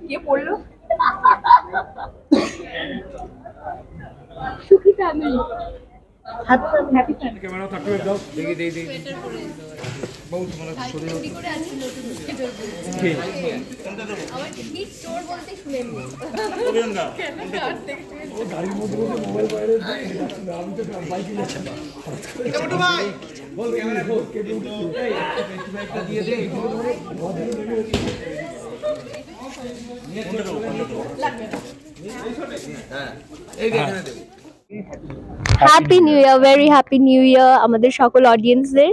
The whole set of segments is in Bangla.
কে পড়লো? সুখী ফ্যামিলি, হ্যাপি ফ্যামিলি। ক্যামেরা থাকবে দাও, দেখি দেখি দেখি বহুত মানে শরীর করে আছে নতুন কি কোনটা দেব আমার কি স্টোর বলতে শুনেনি বলেন না ও গাড়ির মধ্যে মোবাইল বাইরে যাচ্ছে না আমি তো বাইকে যাচ্ছি কেমন ভাই বল ক্যামেরা বল কে একটা দিয়ে দে happy new year, very happy new year আমাদের সকল অডিয়েন্সদের।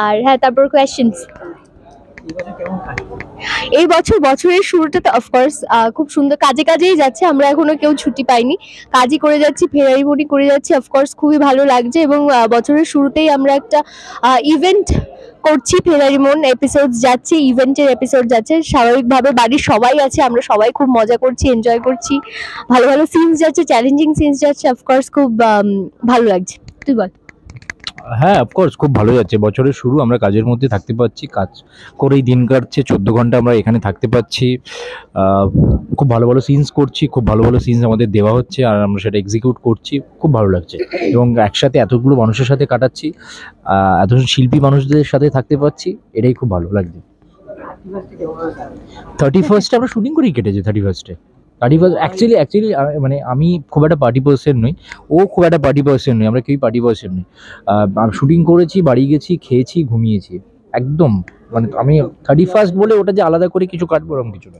আর হ্যাঁ, তারপর কোয়েশ্চেন্স। এই বছরের শুরুটাতে অফকোর্স খুব সুন্দর, কাজে কাজেই যাচ্ছে, আমরা এখনো কেউ ছুটি পাইনি, কাজই করে যাচ্ছি, ফেরারি মনি করে যাচ্ছি। অফকোর্স খুবই ভালো লাগছে এবং বছরের শুরুতেই আমরা একটা ইভেন্ট করছি, ফেরারি মন এপিসোড যাচ্ছে, ইভেন্টের এপিসোড যাচ্ছে। স্বাভাবিকভাবে বাড়ির সবাই আছে, আমরা সবাই খুব মজা করছি, এনজয় করছি, ভালো ভালো সিনস যাচ্ছে, চ্যালেঞ্জিং সিনস যাচ্ছে। অফকোর্স খুব ভালো লাগছে। তুই বল। হ্যাঁ, অফকোর্স খুব ভালো যাচ্ছে। বছরের শুরু, আমরা কাজের মধ্যে থাকতে পারছি, কাজ করেই দিন কাটছে, 14 ঘন্টা আমরা এখানে থাকতে পারছি, খুব ভালো ভালো সিনস করছি, খুব ভালো ভালো সিনস আমাদের দেওয়া হচ্ছে আর আমরা সেটা এক্সিকিউট করছি, খুব ভালো লাগছে। এবং একসাথে এতগুলো মানুষের সাথে কাটাচ্ছি, এত শিল্পী মানুষদের সাথে থাকতে পারছি, এটাই খুব ভালো লাগছে। 31 আমরা শুটিং করেই কেটেছে। 31 অ্যাকচুয়ালি মানে আমি খুব একটা পার্টি পার্সন নই, ও খুব একটা পার্টি পার্সন নই, আমরা কেউই পার্টি পার্সন নই। শুটিং করেছি, বাড়ি গেছি, খেয়েছি, ঘুমিয়েছি, একদম। মানে আমি 31 বলে ওটা যে আলাদা করে কিছু কাটবো এরকম কিছু না।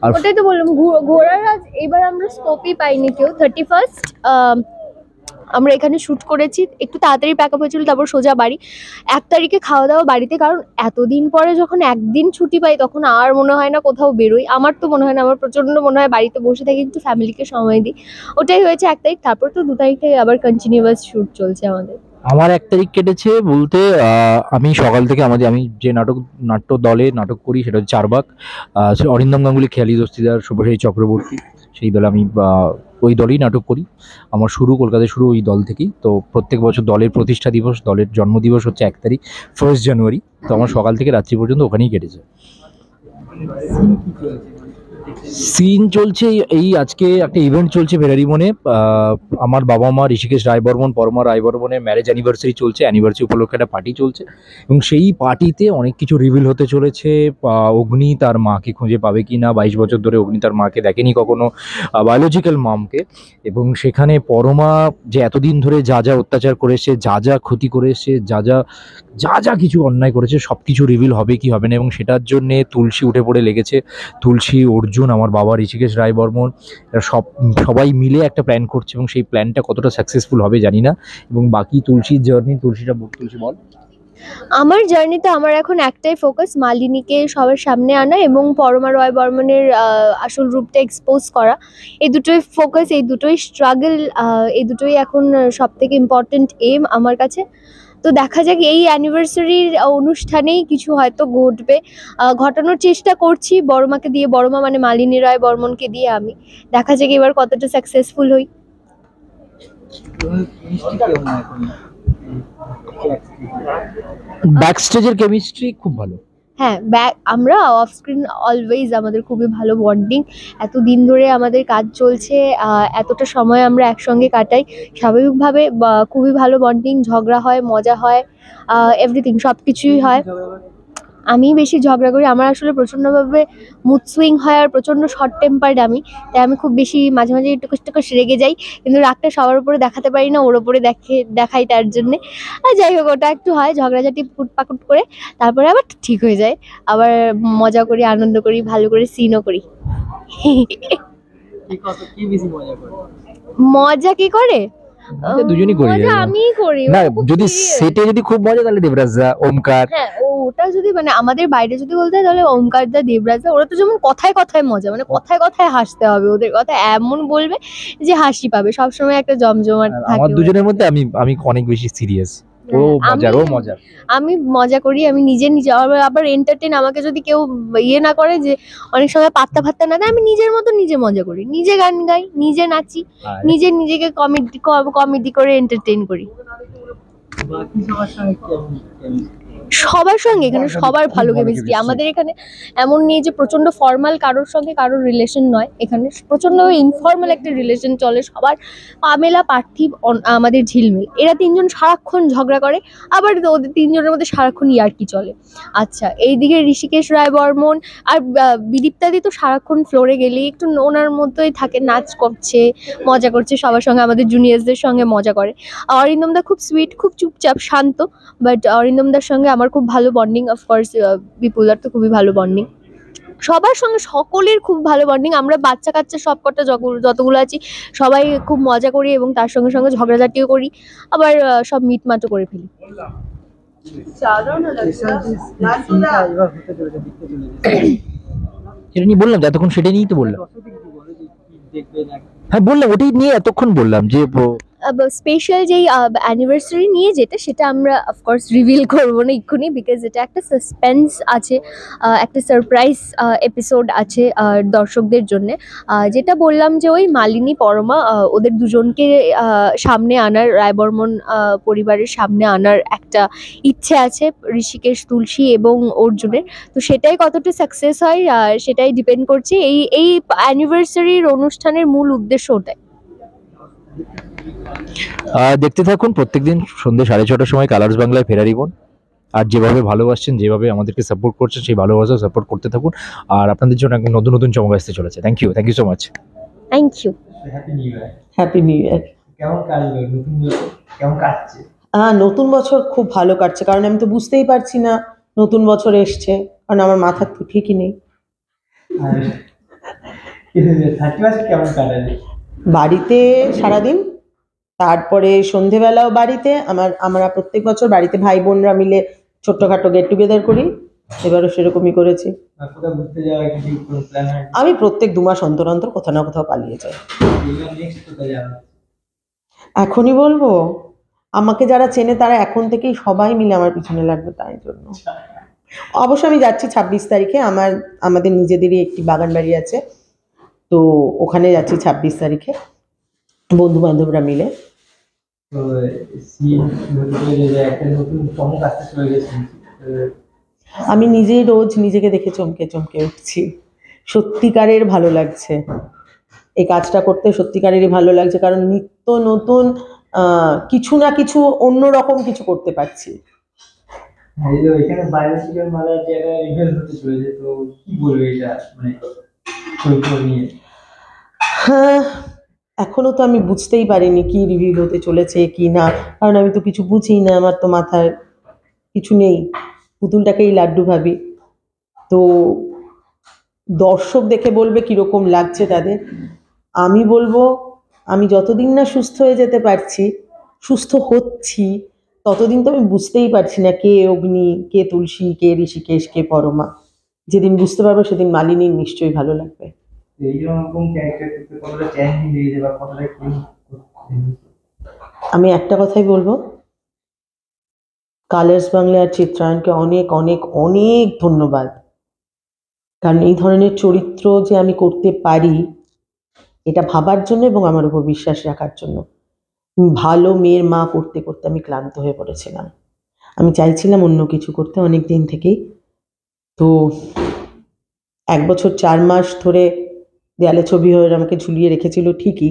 আর ওটাই তো বললাম, ঘোরার আজ এবার আমরা স্কোপই পাইনি কেউ। 31 আমরা এখানে শ্যুট করেছি, একটু তাড়াতাড়ি প্যাক আপ হয়েছিল, তারপর সোজা বাড়ি। 1 তারিখে খাওয়া দাওয়া বাড়িতে, কারণ এতদিন পরে যখন একদিন ছুটি পাই তখন আর মনে হয় না কোথাও বেরোই। আমার তো মনে হয় না, আমার প্রচণ্ড মনে হয় বাড়িতে বসে থাকি, একটু ফ্যামিলিকে সময় দিই। ওটাই হয়েছে 1 তারিখ, তারপর তো 2 তারিখ থেকে আবার কন্টিনিউয়াস শ্যুট চলছে আমাদের। আমার 1 তারিখ কেটেছে বলতে, আমি সকাল থেকে আমি যে নাট্য দলে নাটক করি সেটা হচ্ছে চারবাক, অরিন্দম গাঙ্গুলি, খেয়ালি দস্তিদার, শুভশ্রী চক্রবর্তী, সেই দলে আমি ওই দলেই নাটক করি। আমার শুরু কলকাতায়, শুরু ওই দল থেকেই। তো প্রত্যেক বছর দলের প্রতিষ্ঠা দিবস, দলের জন্মদিবস হচ্ছে 1 তারিখ, 1 জানুয়ারি। তো আমার সকাল থেকে রাত্রি পর্যন্ত ওখানেই কেটেছে। সিন চলছে, এই আজকে একটা ইভেন্ট চলছে ফেরারি মনে। আমার বাবা মা ঋষিকেশ রায় বর্মন, পরমা রায় বর্মনের ম্যারেজ অ্যানিভার্সারি চলছে, অ্যানিভার্সারি উপলক্ষে একটা পার্টি চলছে এবং সেই পার্টিতে অনেক কিছু রিভিল হতে চলেছে। অগ্নি তার মাকে খুঁজে পাবে কি না, 22 বছর ধরে অগ্নি তার মাকে দেখেনি কখনো, বায়োলজিক্যাল মামকে। এবং সেখানে পরমা যে এতদিন ধরে যা যা অত্যাচার করেছে, যা যা ক্ষতি করেছে, যা যা কিছু অন্যায় করেছে, সব কিছু রিভিল হবে কি হবে না। এবং সেটার জন্যে তুলসী উঠে পড়ে লেগেছে। তুলসী, অর্জুন, আমার বাবা ঋষিকেশ রায় বর্মন, এরা সবাই মিলে একটা প্ল্যান করছে এবং সেই প্ল্যানটা কতটা সাকসেসফুল হবে জানি না। এবং বাকি তুলসীর জার্নি, তুলসী বল। আমার জার্নিতে আমার এখন একটাই ফোকাস, মালিনীকে সবার সামনে আনা এবং পরমা রয় বর্মনের আসল রূপটা এক্সপোজ করা। এই দুটোই ফোকাস, এই দুটোই স্ট্রাগল, এই দুটোই এখন সব থেকে ইম্পর্টেন্ট এম আমার কাছে। তো দেখা যাক, এই অ্যানিভার্সারির অনুষ্ঠানেই কিছু হয়তো ঘটবে, ঘটানোর চেষ্টা করছি বড়মাকে দিয়ে, বড়মা মানে মালিনী রায় বর্মনকে দিয়ে। আমি দেখা যাক এবার কতটা সাকসেসফুল হই। ব্যাকস্টেজের কেমিস্ট্রি খুব ভালো। হ্যাঁ, আমরা অফ স্ক্রিন অলওয়েজ আমাদের খুবই ভালো বন্ডিং। এতদিন ধরে আমাদের কাজ চলছে, এতটা সময় আমরা একসঙ্গে কাটাই, স্বাভাবিকভাবে খুবই ভালো বন্ডিং, ঝগড়া হয়, মজা হয়, এভরিথিং, সব কিছুই হয়। আমি বেশি ঝগড়া করি, আমার আসলে প্রচণ্ডভাবে মুড সুইং হয় আর প্রচণ্ড শর্ট টেম্পার্ড আমি, তাই আমি খুব বেশি মাঝে মাঝে টুকুস রেগে যাই, কিন্তু রাগটা সবার উপরে দেখাতে পারি না, ওর ওপরে দেখাই তার জন্যে। আর যাই হোক, ওটা একটু হয় ঝগড়াঝাটি ফুটপাকুট করে, তারপরে আবার ঠিক হয়ে যায়, আবার মজা করি, আনন্দ করি, ভালো করে সিনও করি। মজা কি করে? দুজনই করি, আমিই করি না যদি সেটে যদি খুব মজা তাহলে দেবরাজদা, ওমকার। হ্যাঁ, ওটা যদি মানে আমাদের বাইরে যদি বলতে হয় তাহলে ওমকার দা, দেবরাজদা, ওরা তো যেমন কথায় কথায় মজা, মানে কথায় কথায় হাসতে হবে, ওদের কথা এমন বলবে যে হাসি পাবে, সবসময় একটা জমজমাট থাকে। আমার দুজনের মধ্যে আমি অনেক বেশি সিরিয়াস, ও মজার, ও মজা। আমি মজা করি, আমি নিজে আবার এন্টারটেইন, আমাকে যদি কেউ ইয়ে না করে, যে অনেক সময় পাত্তা ফাত্তা না দেয়, আমি নিজের মতো নিজে মজা করি, নিজে গান গাই, নিজে নাচি, নিজেকে কমেডি করে এন্টারটেইন করি। সবার সঙ্গে এখানে সবার ভালো কেমিস্ট্রি। আমাদের এখানে এমন নেই যে প্রচন্ড ফর্মাল কারোর সঙ্গে কারোর রিলেশন নয়, এখানে প্রচন্ড ইনফর্মাল একটা রিলেশন চলে সবার। পামেলা, পার্থিব, আমাদের ঝিলমিল, এরা তিনজন সারাক্ষণ ঝগড়া করে, আবার ওদের তিনজনের মধ্যে সারাক্ষণ ইয়ার্কি চলে। আচ্ছা, এইদিকে ঋষিকেশ রায় বর্মন আর বিদীপ্তাদি তো সারাক্ষণ ফ্লোরে গেলেই একটু ওনার মধ্যেই থাকে, নাচ করছে, মজা করছে সবার সঙ্গে, আমাদের জুনিয়রসদের সঙ্গে মজা করে। অরিন্দমদা খুব সুইট, খুব চুপচাপ শান্ত, বাট অরিন্দমদার সঙ্গে আমার খুব ভালো বন্ডিং। অফকোর্স বিপুলদার তো খুবই ভালো বন্ডিং, সবার সঙ্গে সকলের খুব ভালো বন্ডিং। আমরা বাচ্চা কাচ্চা সব কটা যতগুলো আছি সবাই খুব মজা করি এবং তার সঙ্গে সঙ্গে ঝগড়াঝাটিও করি, আবার সব মিটমাটও করে ফেলি। সেটা নিয়ে বললাম তো এতক্ষণ, সেটা নিয়েই তো বললাম। হ্যাঁ বললাম, ওটাই নিয়ে এতক্ষণ বললাম যে স্পেশাল যেই অ্যানিভার্সারি নিয়ে যেটা, সেটা আমরা অফকোর্স রিভিল করবো না এক্ষুনি, বিকজ এটা একটা সাসপেন্স আছে, একটা সারপ্রাইজ এপিসোড আছে দর্শকদের জন্য। যেটা বললাম যে ওই মালিনী পরমা, ওদের দুজনকে সামনে আনার, রায়বর্মন পরিবারের সামনে আনার একটা ইচ্ছে আছে ঋষিকেশ, তুলসী এবং অর্জুনের। তো সেটাই কতটা সাকসেস হয় সেটাই ডিপেন্ড করছে। এই অ্যানিভার্সারির অনুষ্ঠানের মূল উদ্দেশ্য ওটাই। দেখতে থাকুন প্রত্যেকদিন সন্ধ্যে 6:30টার সময় কালার্স বাংলায় ফেরারি বোন। আর যেভাবে ভালোবাসছেন, যেভাবে আমাদেরকে সাপোর্ট করছেন, সেই ভালোবাসা সাপোর্ট করতে থাকুন। আর আপনাদের জন্য একদম নতুন নতুন চমক আসতে চলেছে। Thank you so much. Thank you. Happy new year. কেমন কাটলো নতুন বছর, কেমন কাটছে? নতুন বছর খুব ভালো কাটছে, কারণ আমি তো বুঝতেই পারছি না নতুন বছর এসছে, কারণ আমার মাথার তো ঠিকই নেই। আর 31 কেমন কাটালে? বাড়িতে সারাদিন, তারপরে সন্ধেবেলাও বাড়িতে। আমরা প্রত্যেক বছর বাড়িতে ভাই বোনরা মিলে ছোট্টখাটো গেট টুগেদার করি, এবারও সেরকমই করেছি। আর কোথাও ঘুরতে যাওয়ার কিছু কোনো প্ল্যান হয়? আমি প্রত্যেক 2 মাস অন্তর অন্তর কোথাও না কোথাও পালিয়ে যাই। নেক্সট কোথায় যাওয়া? এখনই বলবো? আমাকে যারা চেনে তারা এখন থেকেই সবাই মিলে আমার পিছনে লাগবে, তাই জন্য অবশ্য আমি যাচ্ছি 26 তারিখে। আমাদের নিজেদেরই একটি বাগান বাড়ি আছে, তো ওখানে যাচ্ছি 26 তারিখে বন্ধু বান্ধবরা মিলে। তো সিন যে একটা নতুন চমক আসতে চলে গেছে। আমি নিজেই রোজ নিজেকে দেখে চমকে চমকে উঠছি। সত্যিকারের ভালো লাগছে এই কাজটা করতে, সত্যিকারেরই ভালো লাগছে, কারণ নিত্য নতুন কিছু না কিছু অন্যরকম কিছু করতে পারছি। এই যে এখানে বায়োলজিক্যাল মালার জায়গায় রিভেল হতে চলেছে, তো কি বলবো এটা মানে চরিত্র নিয়ে? হ্যাঁ, এখনো তো আমি বুঝতেই পারিনি কি রিভিল হতে চলেছে কি না, কারণ আমি তো কিছু বুঝি না, আমার তো মাথায় কিছু নেই, পুতুলটাকেই লাড্ডু ভাবি। তো দর্শক দেখে বলবে কিরকম লাগছে তাদের। আমি বলবো, আমি যতদিন না সুস্থ হয়ে যেতে পারছি, সুস্থ হচ্ছি, ততদিন তো আমি বুঝতেই পারছি না কে অগ্নি, কে তুলসী, কে ঋষিকেশ, কে পরমা। যেদিন বুঝতে পারবো সেদিন মালিনীর নিশ্চয়ই ভালো লাগবে। এইরকম ক্যারেক্টার করতে কতটা চ্যালেঞ্জিং লেগেছে বা কতটা কি? আমি একটা কথাই বলবো, কালার্স বাংলা আর চিত্রায়নকে অনেক অনেক অনেক ধন্যবাদ, কারণ এই ধরনের চরিত্র যে আমি করতে পারি এটা ভাবার জন্য এবং আমার উপর বিশ্বাস রাখার জন্য। ভালো মেয়ের মা করতে করতে আমি ক্লান্ত হয়ে পড়েছিলাম, আমি চাইছিলাম অন্য কিছু করতে অনেক দিন থেকেই। তো 1 বছর 4 মাস ধরে দেয়ালে ছবি হয়ে আমাকে ঝুলিয়ে রেখেছিল ঠিকই,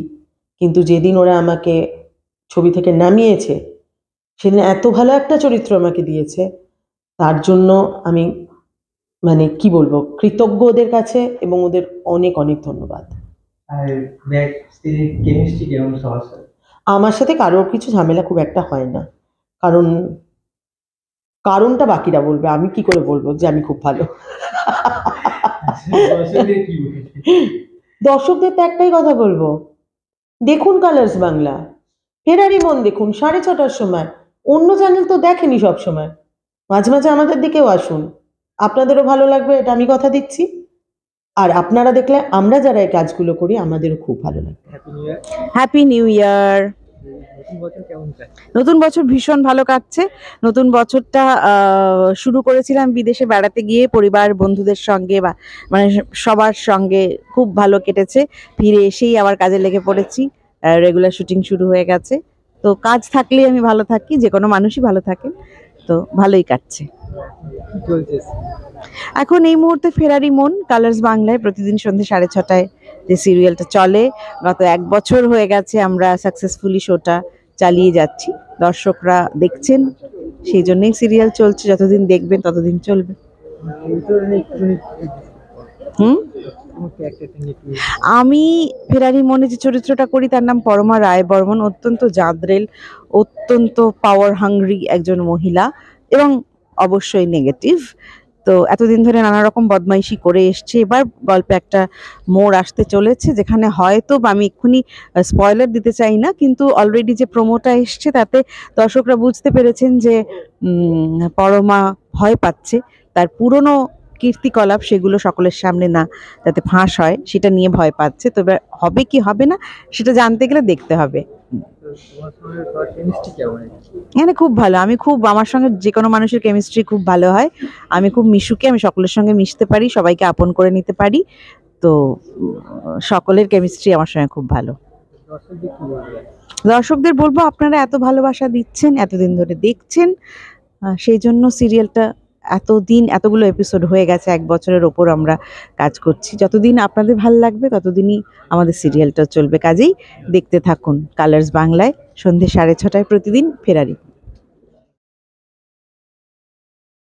কিন্তু যেদিন ওরা আমাকে ছবি থেকে নামিয়েছে সেদিন এত ভালো একটা চরিত্র আমাকে দিয়েছে, তার জন্য আমি মানে কি বলবো, কৃতজ্ঞ ওদের কাছে এবং ওদের অনেক অনেক ধন্যবাদ। আর ব্যাক স্টেজের কেমিস্ট্রি কেমন সবার সাথে? আমার সাথে কারোর কিছু ঝামেলা খুব একটা হয় না, কারণ কারণটা বাকিরা বলবে, আমি কি করে বলবো যে আমি খুব ভালো। দর্শকদের কি বলবে? দর্শকদের তো একটাই কথা বলবো, দেখুন কালার্স বাংলা, ফেরারি মন দেখুন 6:30টার সময়। অন্য চ্যানেল তো দেখেনি সব সময়, মাঝে মাঝে আমাদের দিকেও আসুন, আপনাদেরও ভালো লাগবে, এটা আমি কথা দিচ্ছি। আর আপনারা দেখলে আমরা যারা এই কাজগুলো করি আমাদেরও খুব ভালো লাগবে। হ্যাপি নিউ ইয়ার। হ্যাপি নিউ ইয়ার। নতুন বছর কেমন কাটছে? নতুন বছর ভীষণ ভালো কাটছে। নতুন বছরটা শুরু করেছিলাম বিদেশে বেড়াতে গিয়ে পরিবার বন্ধুদের সঙ্গে, বা মানে সবার সঙ্গে খুব ভালো কেটেছে। ফিরে এসেই আবার কাজে লেগে পড়েছি, রেগুলার শুটিং শুরু হয়ে গেছে। তো কাজ থাকলেই আমি ভালো থাকি, যে কোনো মানুষই ভালো থাকে। তো ভালোই কাটছে। কি চলছে? এখন এই মুহূর্তে ফেরারি মন কালার্স বাংলায় প্রতিদিন সন্ধ্যে 6:30টায় যে সিরিয়ালটা চলে, গত 1 বছর হয়ে গেছে আমরা সাকসেসফুলি শোটা চালিয়ে যাচ্ছি, দর্শকরা দেখছেন, সেই জন্যই সিরিয়াল চলছে। যতদিন দেখবেন ততদিন চলবে। চরিত্রটা নিয়ে একটুখানি হুম তোমার ক্যারেক্টারটা নিয়ে একটু আমি ফেরারি মনে যে চরিত্রটা করি তার নাম পরমা রায় বর্মন। অত্যন্ত জাদরেল, অত্যন্ত পাওয়ার হাংরি একজন মহিলা এবং অবশ্যই নেগেটিভ। তো এতদিন ধরে নানা রকম বদমাইশি করে এসছে। এবার গল্পে একটা মোড় আসতে চলেছে যেখানে হয়তো আমি এক্ষুনি স্পয়লার দিতে চাই না, কিন্তু অলরেডি যে প্রোমোটা এসছে তাতে দর্শকরা বুঝতে পেরেছেন যে পরমা ভয় পাচ্ছে, তার পুরনো কীর্তিকলাপ সেগুলো সকলের সামনে না যাতে ফাঁস হয় সেটা নিয়ে ভয় পাচ্ছে। তবে হবে কি হবে না সেটা জানতে গেলে দেখতে হবে। তোমার সঙ্গে কেমিস্ট্রি কেমন? এখানে খুব ভালো, আমার সঙ্গে যে কোনো মানুষের কেমিস্ট্রি খুব ভালো হয়। আমি খুব মিশুকে, আমি সকলের সঙ্গে মিশতে পারি, সবাইকে আপন করে নিতে পারি। তো সকলের কেমিস্ট্রি আমার সঙ্গে খুব ভালো। দর্শকদের কি বলবে? দর্শকদের বলবো আপনারা এত ভালোবাসা দিচ্ছেন, এতদিন ধরে দেখছেন, সেই জন্য সিরিয়ালটা এতদিন এতগুলো এপিসোড হয়ে গেছে, 1 বছরের ওপর আমরা কাজ করছি। যতদিন আপনাদের ভালো লাগবে ততদিনই আমাদের সিরিয়ালটা চলবে। কাজেই দেখতে থাকুন কালার্স বাংলায় সন্ধ্যে 6:30টায় প্রতিদিন ফেরারি।